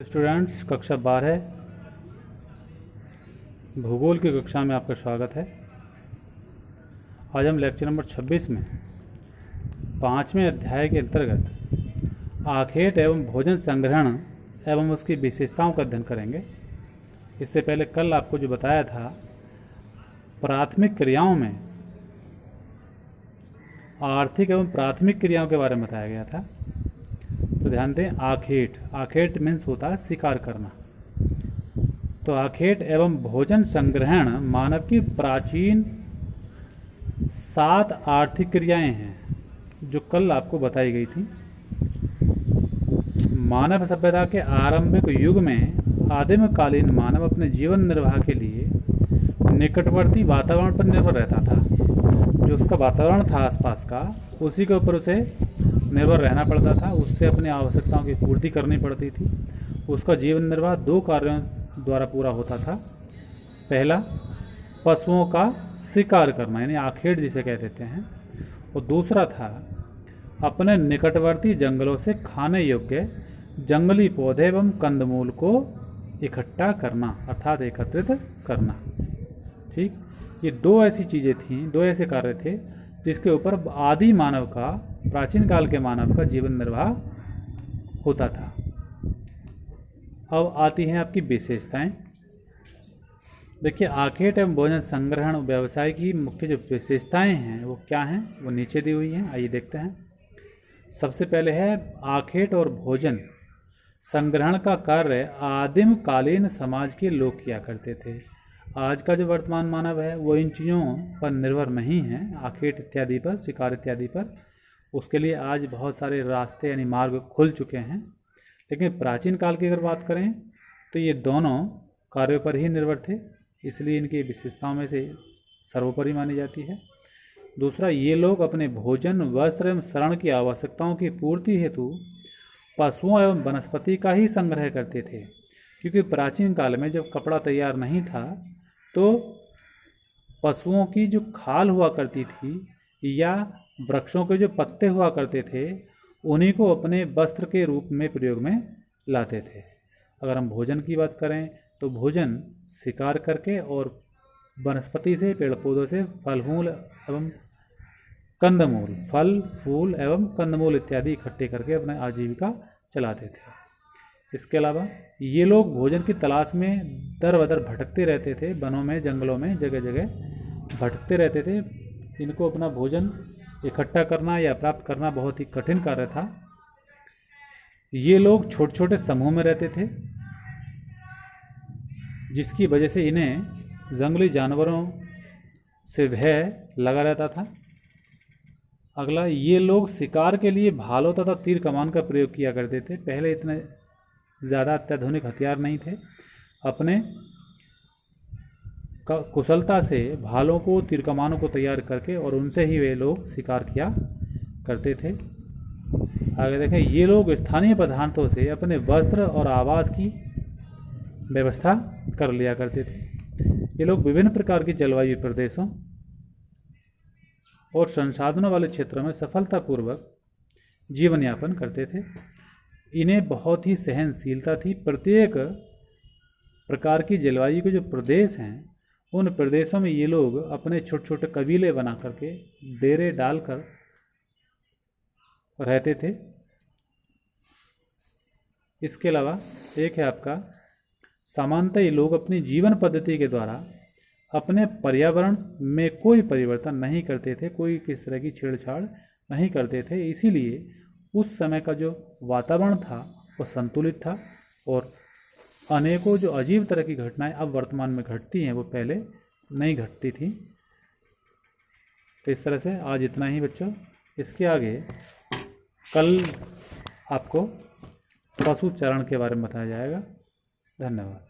Students, कक्षा 12 भूगोल की कक्षा में आपका स्वागत है। आज हम लेक्चर नंबर 26 में 5वें अध्याय के अंतर्गत आखेट एवं भोजन संग्रहण एवं उसकी विशेषताओं का अध्ययन करेंगे। इससे पहले कल आपको जो बताया था, प्राथमिक क्रियाओं में आर्थिक एवं प्राथमिक क्रियाओं के बारे में बताया गया था। तो ध्यान दें, आखेट मीन्स होता है शिकार करना। तो आखेट एवं भोजन संग्रहण मानव की प्राचीन 7 आर्थिक क्रियाएं हैं जो कल आपको बताई गई थी। मानव सभ्यता के आरंभिक युग में आदिम कालीन मानव अपने जीवन निर्वाह के लिए निकटवर्ती वातावरण पर निर्भर रहता था। जो उसका वातावरण था आसपास का, उसी के ऊपर उसे निर्भर रहना पड़ता था। उससे अपनी आवश्यकताओं की पूर्ति करनी पड़ती थी। उसका जीवन निर्वाह 2 कार्यों द्वारा पूरा होता था। पहला, पशुओं का शिकार करना, यानी आखेट जिसे कह देते हैं, और दूसरा था अपने निकटवर्ती जंगलों से खाने योग्य जंगली पौधे एवं कंदमूल को इकट्ठा करना, अर्थात एकत्रित करना। ठीक, ये 2 ऐसी चीज़ें थीं, 2 ऐसे कार्य थे जिसके ऊपर आदि मानव का, प्राचीन काल के मानव का जीवन निर्वाह होता था। अब आती हैं आपकी विशेषताएं। देखिए, आखेट एवं भोजन संग्रहण व्यवसाय की मुख्य जो विशेषताएं हैं वो क्या हैं, वो नीचे दी हुई हैं। आइए देखते हैं। सबसे पहले है, आखेट और भोजन संग्रहण का कार्य आदिम कालीन समाज के लोग किया करते थे। आज का जो वर्तमान मानव है वो इन चीज़ों पर निर्भर नहीं है, आखेट इत्यादि पर, शिकार इत्यादि पर। उसके लिए आज बहुत सारे रास्ते यानी मार्ग खुल चुके हैं। लेकिन प्राचीन काल की अगर बात करें तो ये दोनों कार्यों पर ही निर्भर थे, इसलिए इनकी विशेषताओं में से सर्वोपरि मानी जाती है। दूसरा, ये लोग अपने भोजन, वस्त्र एवं शरण की आवश्यकताओं की पूर्ति हेतु पशुओं एवं वनस्पति का ही संग्रह करते थे। क्योंकि प्राचीन काल में जब कपड़ा तैयार नहीं था तो पशुओं की जो खाल हुआ करती थी या वृक्षों के जो पत्ते हुआ करते थे, उन्हीं को अपने वस्त्र के रूप में प्रयोग में लाते थे। अगर हम भोजन की बात करें तो भोजन शिकार करके और वनस्पति से, पेड़ पौधों से फल फूल एवं कंदमूल, फल फूल एवं कंदमूल इत्यादि इकट्ठे करके अपने आजीविका चलाते थे। इसके अलावा ये लोग भोजन की तलाश में दर बदर भटकते रहते थे, वनों में, जंगलों में, जगह जगह भटकते रहते थे। इनको अपना भोजन इकट्ठा करना या प्राप्त करना बहुत ही कठिन कार्य था। ये लोग छोटे छोटे समूह में रहते थे, जिसकी वजह से इन्हें जंगली जानवरों से भय लगा रहता था। अगला, ये लोग शिकार के लिए भालों तथा तीर कमान का प्रयोग किया करते थे। पहले इतने ज़्यादा अत्याधुनिक हथियार नहीं थे। अपने कुशलता से भालों को, तीर कमानों को तैयार करके और उनसे ही वे लोग शिकार किया करते थे। आगे देखें, ये लोग स्थानीय पदार्थों से अपने वस्त्र और आवास की व्यवस्था कर लिया करते थे। ये लोग विभिन्न प्रकार की जलवायु प्रदेशों और संसाधनों वाले क्षेत्रों में सफलतापूर्वक जीवन यापन करते थे। इन्हें बहुत ही सहनशीलता थी। प्रत्येक प्रकार की जलवायु के जो प्रदेश हैं, उन प्रदेशों में ये लोग अपने छोटे छोटे कबीले बना करके, डेरे डालकर रहते थे। इसके अलावा एक है आपका, सामान्यतः ये लोग अपनी जीवन पद्धति के द्वारा अपने पर्यावरण में कोई परिवर्तन नहीं करते थे, कोई किस तरह की छेड़छाड़ नहीं करते थे। इसीलिए उस समय का जो वातावरण था वो संतुलित था और अनेकों जो अजीब तरह की घटनाएं अब वर्तमान में घटती हैं वो पहले नहीं घटती थी। तो इस तरह से आज इतना ही बच्चों। इसके आगे कल आपको पशु चरण के बारे में बताया जाएगा। धन्यवाद।